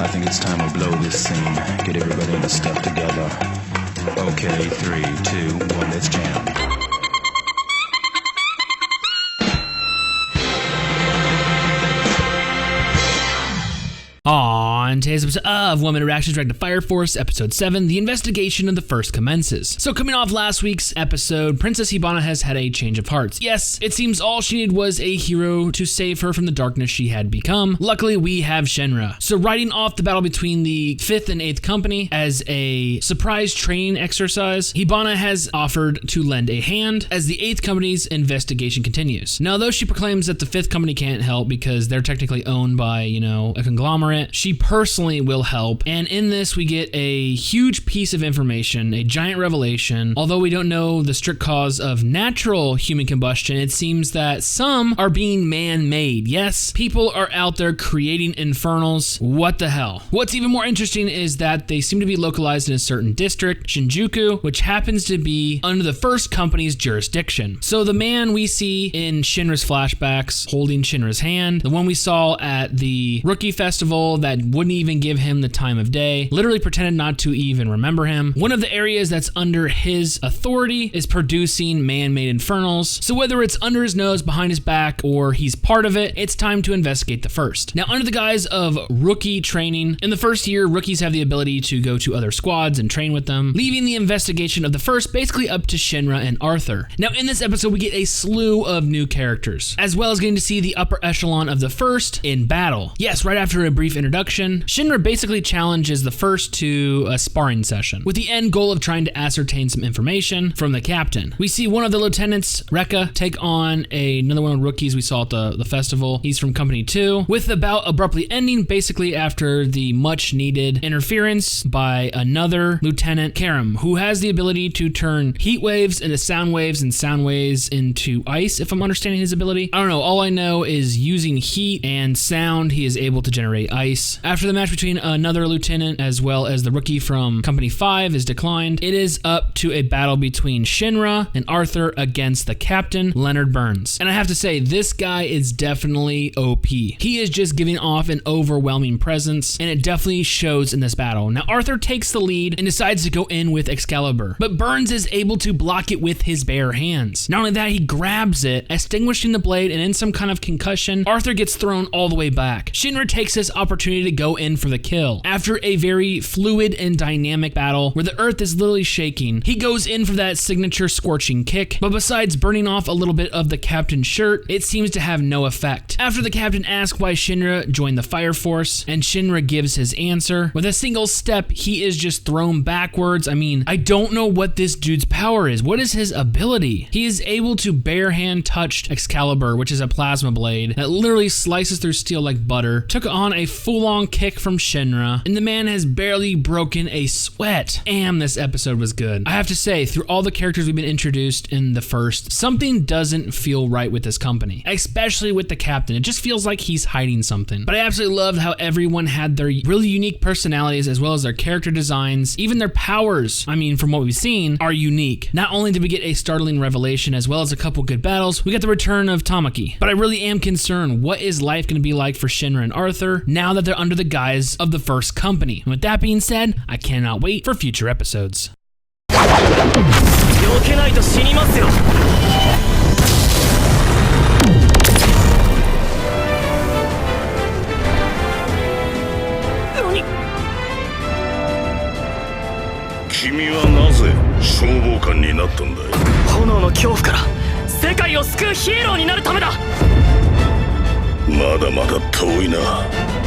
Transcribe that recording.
I think it's time we blow this scene. Get everybody in the stuff together. Okay, 3, 2, 1, let's jam. On today's episode of Woman Reactions Direct to Fire Force, Episode 7, the investigation of the first commences. So coming off last week's episode, Princess Hibana has had a change of hearts. Yes, it seems all she needed was a hero to save her from the darkness she had become. Luckily, we have Shinra. So riding off the battle between the 5th and 8th Company as a surprise training exercise, Hibana has offered to lend a hand as the 8th Company's investigation continues. Now, though she proclaims that the 5th Company can't help because they're technically owned by, a conglomerate, she personally will help, and in this we get a huge piece of information, a giant revelation. Although we don't know the strict cause of natural human combustion, it seems that some are being man-made. Yes, people are out there creating infernals. What the hell? What's even more interesting is that they seem to be localized in a certain district, Shinjuku, which happens to be under the first company's jurisdiction. So the man we see in Shinra's flashbacks holding Shinra's hand, the one we saw at the rookie festival that wouldn't even give him the time of day, literally pretended not to even remember him. One of the areas that's under his authority is producing man-made infernals. So whether it's under his nose, behind his back, or he's part of it, it's time to investigate the first. Now, under the guise of rookie training, in the first year, rookies have the ability to go to other squads and train with them, leaving the investigation of the first basically up to Shinra and Arthur. Now, in this episode, we get a slew of new characters, as well as getting to see the upper echelon of the first in battle. Yes, right after a brief introduction, Shinra basically challenges the first to a sparring session, with the end goal of trying to ascertain some information from the captain. We see one of the lieutenants, Rekka, take on another one of the rookies we saw at the festival. He's from Company 2, with the bout abruptly ending basically after the much needed interference by another Lieutenant Karam, who has the ability to turn heat waves into sound waves and sound waves into ice, if I'm understanding his ability. I don't know, all I know is using heat and sound, he is able to generate ice. After the match between another lieutenant as well as the rookie from Company 5 is declined, it is up to a battle between Shinra and Arthur against the captain, Leonard Burns. And I have to say, this guy is definitely OP. He is just giving off an overwhelming presence, and it definitely shows in this battle. Now, Arthur takes the lead and decides to go in with Excalibur, but Burns is able to block it with his bare hands. Not only that, he grabs it, extinguishing the blade, and in some kind of concussion, Arthur gets thrown all the way back. Shinra takes this opportunity to go in for the kill. After a very fluid and dynamic battle where the earth is literally shaking, he goes in for that signature scorching kick, but besides burning off a little bit of the captain's shirt, it seems to have no effect. After the captain asks why Shinra joined the Fire Force, and Shinra gives his answer, with a single step, he is just thrown backwards. I mean, I don't know what this dude's power is. What is his ability? He is able to bare hand touch Excalibur, which is a plasma blade that literally slices through steel like butter, took on a full-on kick from Shinra, and the man has barely broken a sweat. Damn, this episode was good. I have to say, through all the characters we've been introduced in the first, something doesn't feel right with this company, especially with the captain. It just feels like he's hiding something. But I absolutely loved how everyone had their really unique personalities as well as their character designs. Even their powers, I mean, from what we've seen, are unique. Not only did we get a startling revelation as well as a couple good battles, we got the return of Tamaki. But I really am concerned, what is life going to be like for Shinra and Arthur now that they're under the guise of the first company? And with that being said, I cannot wait for future episodes. Mada mada 遠いな。